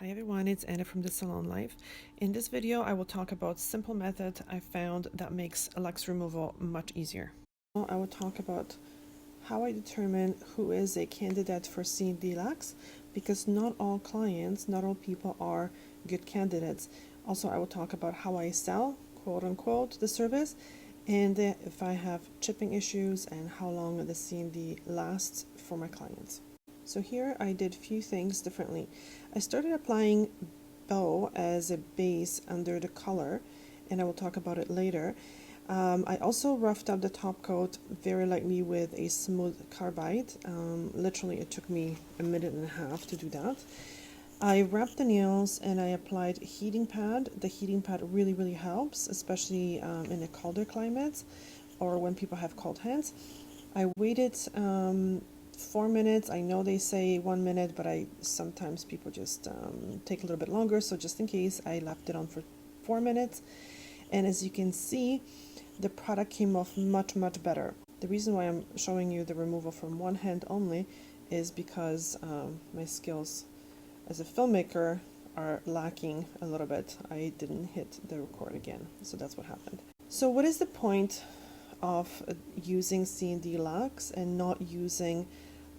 Hi everyone, it's Anna from the Salon Life. In this video, I will talk about simple method I found that makes Lux removal much easier. I will talk about how I determine who is a candidate for CND LUXE, because not all clients, not all people are good candidates. Also, I will talk about how I sell, quote unquote, the service, and if I have chipping issues and how long the CND lasts for my clients. So here I did a few things differently. I started applying bow as a base under the color, and I will talk about it later. I also roughed up the top coat very lightly with a smooth carbide. Literally it took me a minute and a half to do that. I wrapped the nails and I applied heating pad. The heating pad really helps, especially in the colder climates or when people have cold hands. I waited 4 minutes. I know they say 1 minute, but sometimes people just take a little bit longer. So just in case, I left it on for 4 minutes. And as you can see, the product came off much better. The reason why I'm showing you the removal from one hand only is because my skills as a filmmaker are lacking a little bit. I didn't hit the record again, so that's what happened. So what is the point of using CND LUXE and not using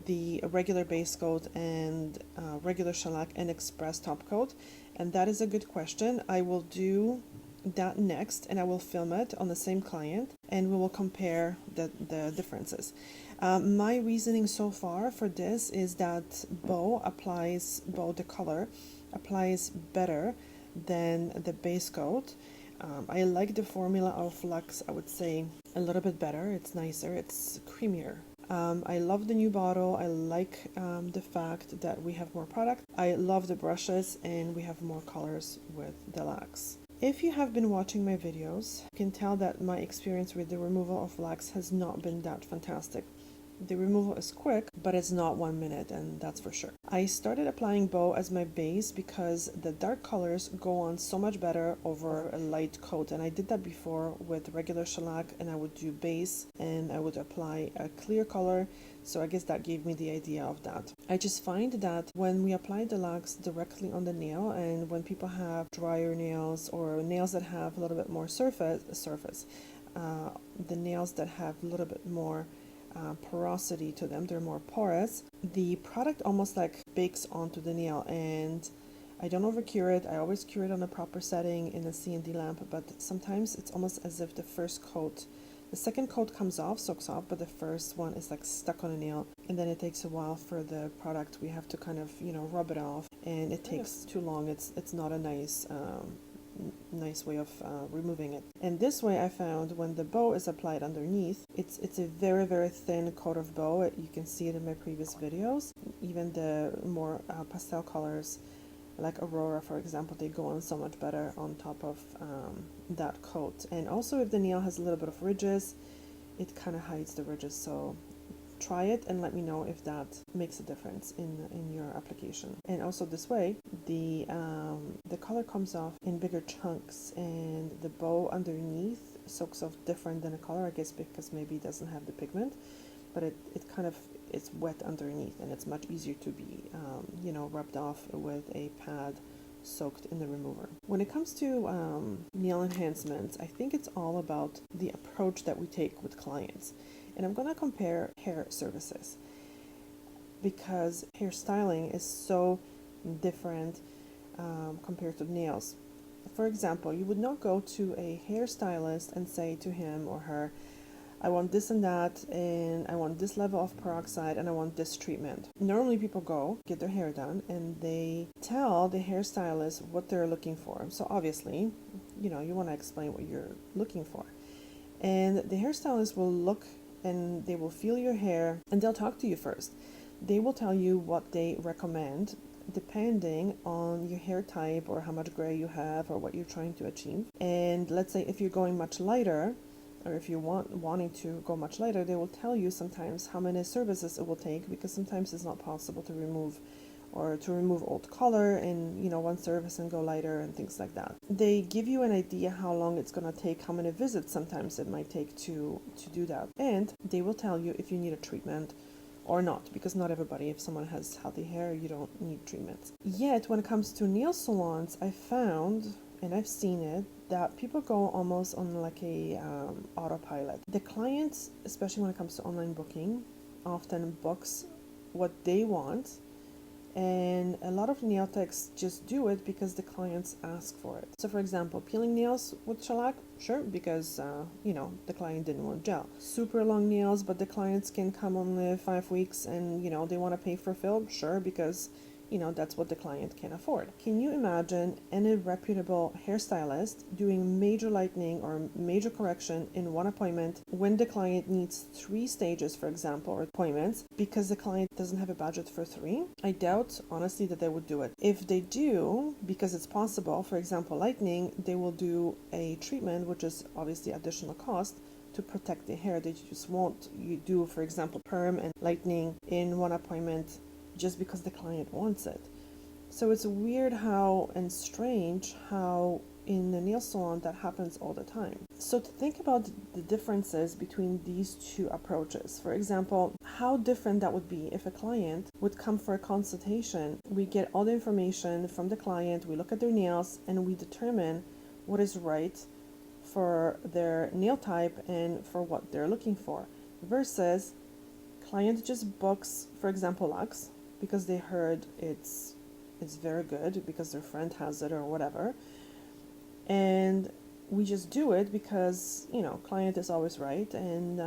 the regular base coat and regular shellac and express top coat? And that is a good question. I will do that next, and I will film it on the same client, and we will compare the differences. My reasoning so far for this is that bow the color applies better than the base coat. I like the formula of Lux, I would say, a little bit better. It's nicer, it's creamier. I love the new bottle. I like the fact that we have more product. I love the brushes, and we have more colors with the Lux. If you have been watching my videos, you can tell that my experience with the removal of Lux has not been that fantastic. The removal is quick, but it's not 1 minute, and that's for sure. I started applying bow as my base because the dark colors go on so much better over a light coat, and I did that before with regular shellac, and I would do base and I would apply a clear color, so I guess that gave me the idea of that. I just find that when we apply the Lux directly on the nail, and when people have drier nails or nails that have a little bit more surface, the nails that have a little bit more porosity to them, they're more porous, the product almost like bakes onto the nail, and I don't over cure it. I always cure it on a proper setting in a CND lamp, but sometimes it's almost as if the second coat comes off, soaks off, but the first one is like stuck on a nail, and then it takes a while for the product. We have to kind of, rub it off, and it takes too long. It's not a nice way of removing it. And this way I found when the bow is applied underneath, it's a very thin coat of bow. You can see it in my previous videos. Even the more pastel colors like Aurora, for example, they go on so much better on top of that coat. And also if the nail has a little bit of ridges, it kind of hides the ridges. So try it and let me know if that makes a difference in your application. And also this way, the color comes off in bigger chunks, and the bow underneath soaks off different than the color, I guess because maybe it doesn't have the pigment, but it kind of it's wet underneath, and it's much easier to be rubbed off with a pad soaked in the remover. When it comes to nail enhancements, I think it's all about the approach that we take with clients. And I'm going to compare hair services because hairstyling is so different compared to nails. For example, you would not go to a hairstylist and say to him or her, I want this and that, and I want this level of peroxide, and I want this treatment. Normally people go get their hair done and they tell the hairstylist what they're looking for. So obviously, you want to explain what you're looking for. And the hairstylist will look and they will feel your hair, and they'll talk to you first. They will tell you what they recommend depending on your hair type or how much gray you have or what you're trying to achieve. And let's say if you're going much lighter, or if you're wanting to go much lighter, they will tell you sometimes how many services it will take, because sometimes it's not possible to remove old color in one service and go lighter and things like that. They give you an idea how long it's going to take, how many visits sometimes it might take to do that, and they will tell you if you need a treatment or not, because not everybody, if someone has healthy hair, you don't need treatments. Yet when it comes to nail salons, I found, and I've seen it, that people go almost on like a autopilot. The clients, especially when it comes to online booking, often books what they want, and a lot of nail techs just do it because the clients ask for it. So for example, peeling nails with shellac, sure, because the client didn't want gel. Super long nails, but the clients can come on 5 weeks and they want to pay for fill, sure, because that's what the client can afford. Can you imagine any reputable hairstylist doing major lightening or major correction in one appointment when the client needs 3 stages, for example, or appointments, because the client doesn't have a budget for 3? I doubt, honestly, that they would do it. If they do, because it's possible, for example, lightening, they will do a treatment, which is obviously additional cost, to protect the hair. They just won't do, for example, perm and lightening in one appointment just because the client wants it. So it's weird how, and strange how in the nail salon that happens all the time. So to think about the differences between these two approaches, for example, how different that would be if a client would come for a consultation. We get all the information from the client, we look at their nails, and we determine what is right for their nail type and for what they're looking for, versus client just books, for example, Luxe, because they heard it's very good because their friend has it or whatever, and we just do it because client is always right, and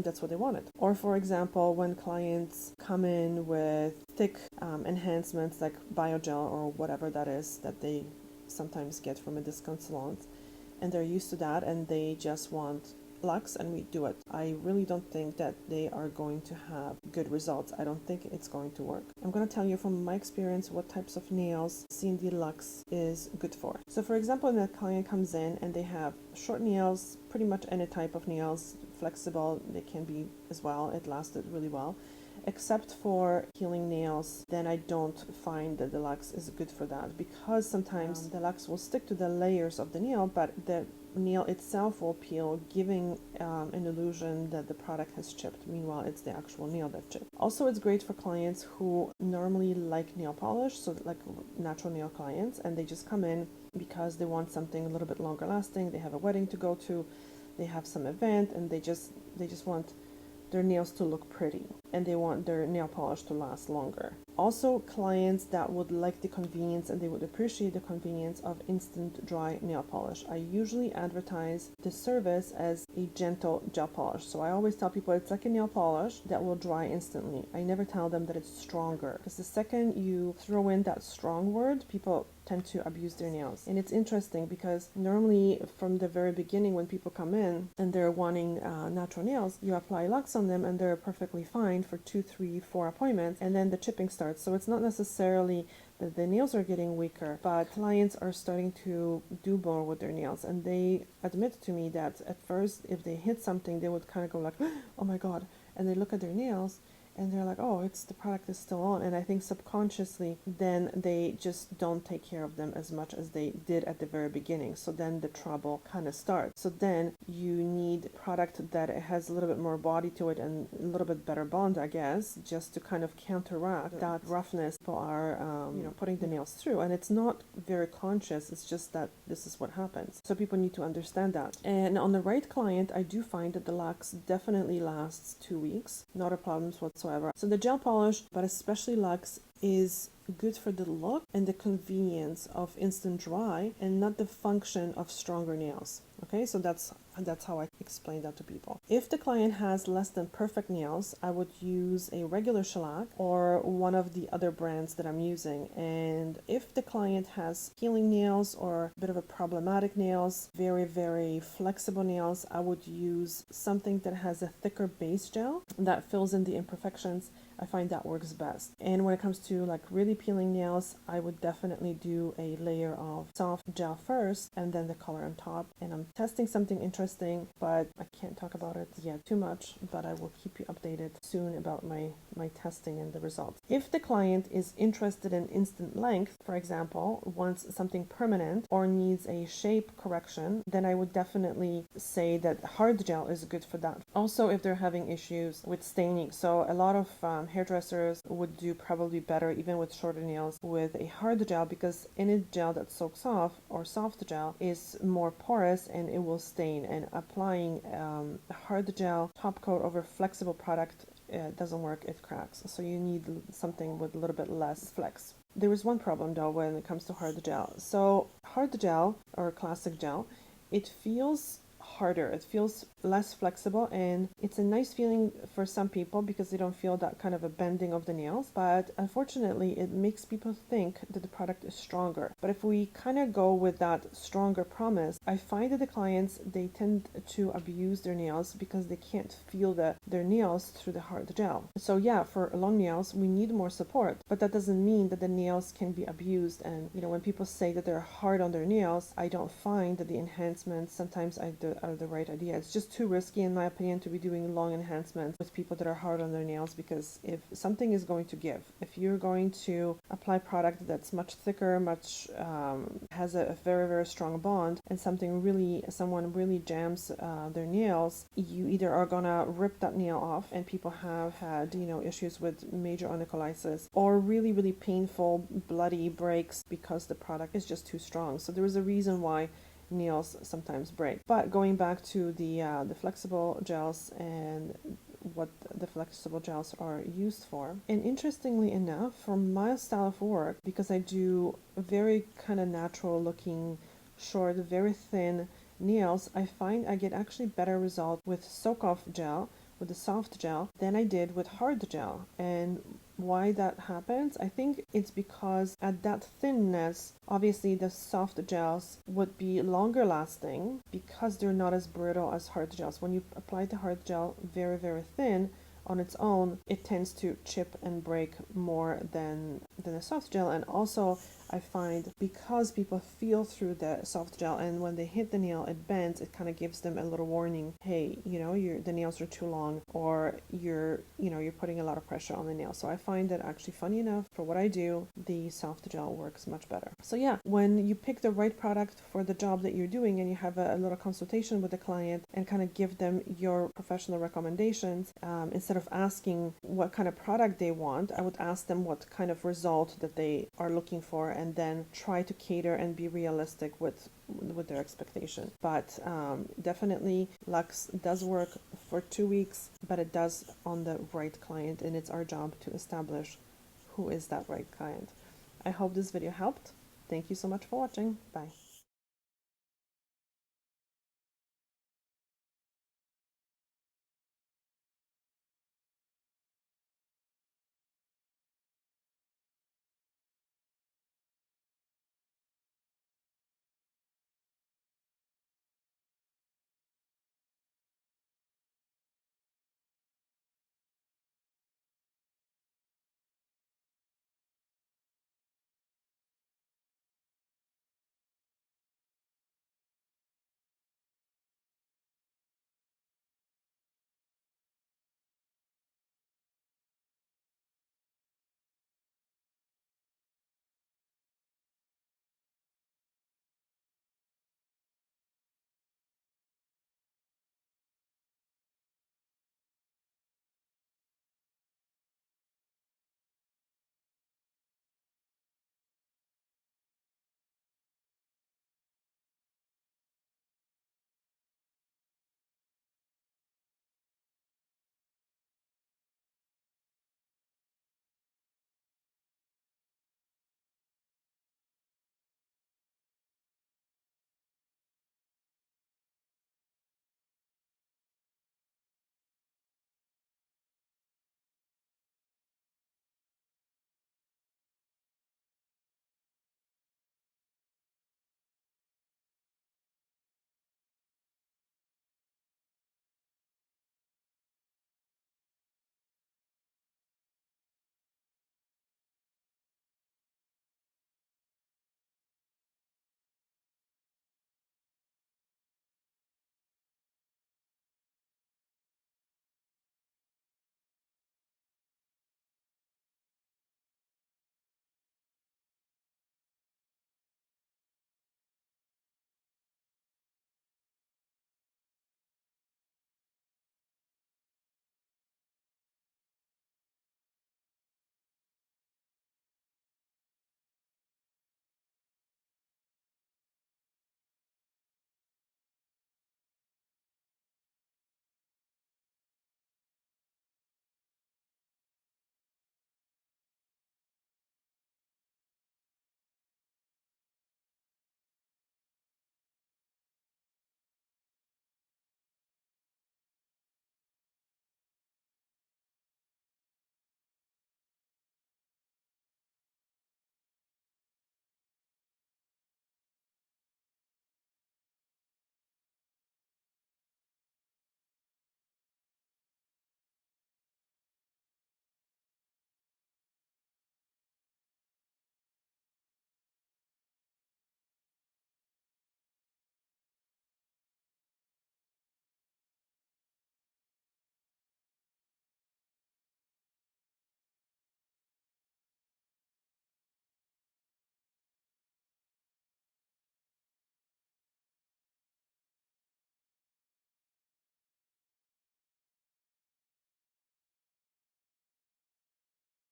that's what they wanted. Or for example, when clients come in with thick enhancements like biogel or whatever that is that they sometimes get from a discount salons, and they're used to that and they just want Luxe, and we do it. I really don't think that they are going to have good results. I don't think it's going to work. I'm going to tell you from my experience what types of nails CND LUXE is good for. So for example, when a client comes in and they have short nails, pretty much any type of nails, flexible, they can be as well, it lasted really well. Except for healing nails, then I don't find that the Luxe is good for that, because sometimes the Luxe will stick to the layers of the nail, but the nail itself will peel, giving an illusion that the product has chipped. Meanwhile, it's the actual nail that chipped. Also, it's great for clients who normally like nail polish, so like natural nail clients, and they just come in because they want something a little bit longer lasting. They have a wedding to go to, they have some event, and they just want their nails to look pretty, and they want their nail polish to last longer. Also, clients that would like the convenience and they would appreciate the convenience of instant dry nail polish. I usually advertise the service as a gentle gel polish. So I always tell people it's like a nail polish that will dry instantly. I never tell them that it's stronger, because the second you throw in that strong word, people tend to abuse their nails. And it's interesting because normally from the very beginning, when people come in and they're wanting natural nails, you apply Luxe on them and they're perfectly fine for 2, 3, 4 appointments, and then the chipping starts. So it's not necessarily that the nails are getting weaker, but clients are starting to do more with their nails, and they admit to me that at first if they hit something, they would kind of go like, oh my god, and they look at their nails and they're like, oh, the product is still on. And I think subconsciously then they just don't take care of them as much as they did at the very beginning. So then the trouble kind of starts. So then you need product that has a little bit more body to it and a little bit better bond, I guess, just to kind of counteract that roughness people are putting the nails through. And it's not very conscious, it's just that this is what happens. So people need to understand that. And on the right client, I do find that the Luxe definitely lasts 2 weeks, not a problem whatsoever. So the gel polish, but especially Luxe, is good for the look and the convenience of instant dry, and not the function of stronger nails. Okay, so that's how I explain that to people. If the client has less than perfect nails, I would use a regular shellac or one of the other brands that I'm using. And if the client has healing nails or a bit of a problematic nails, very, very flexible nails, I would use something that has a thicker base gel that fills in the imperfections. I find that works best. And when it comes to like really peeling nails, I would definitely do a layer of soft gel first and then the color on top. And I'm testing something interesting, but I can't talk about it yet too much, but I will keep you updated soon about my testing and the results. If the client is interested in instant length, for example, wants something permanent or needs a shape correction, then I would definitely say that hard gel is good for that. Also, if they're having issues with staining, so a lot of hairdressers would do probably better even with shorter nails with a hard gel, because any gel that soaks off or soft gel is more porous and it will stain, and applying a hard gel top coat over flexible product doesn't work, it cracks. So you need something with a little bit less flex. There is one problem though when it comes to hard gel. So hard gel or classic gel, it feels harder, it feels less flexible, and it's a nice feeling for some people because they don't feel that kind of a bending of the nails, but unfortunately it makes people think that the product is stronger. But if we kind of go with that stronger promise, I find that the clients, they tend to abuse their nails because they can't feel their nails through the hard gel. So yeah, for long nails we need more support, but that doesn't mean that the nails can be abused. And when people say that they're hard on their nails, I don't find that the enhancements sometimes are the right idea. It's just too risky, in my opinion, to be doing long enhancements with people that are hard on their nails, because if something is going to give, if you're going to apply product that's much thicker, much has a very, very strong bond, and someone really jams their nails, you either are gonna rip that nail off, and people have had issues with major onycholysis, or really, really painful bloody breaks because the product is just too strong. So there is a reason why nails sometimes break. But going back to the flexible gels and what the flexible gels are used for, and interestingly enough, for my style of work, because I do very kind of natural looking, short, very thin nails, I find I get actually better result with soak off gel, with the soft gel, than I did with hard gel. And why that happens, I think it's because at that thinness, obviously the soft gels would be longer lasting because they're not as brittle as hard gels. When you apply the hard gel very, very thin on its own, it tends to chip and break more than a soft gel. And also I find because people feel through the soft gel, and when they hit the nail it bends, it kind of gives them a little warning, hey, the nails are too long, or you're putting a lot of pressure on the nail. So I find that actually, funny enough, for what I do, the soft gel works much better. So yeah, when you pick the right product for the job that you're doing, and you have a little consultation with the client and kind of give them your professional recommendations, instead of asking what kind of product they want, I would ask them what kind of result that they are looking for, and then try to cater and be realistic with their expectation. But definitely Luxe does work for 2 weeks, but it does on the right client, and it's our job to establish who is that right client. I hope this video helped. Thank you so much for watching. Bye.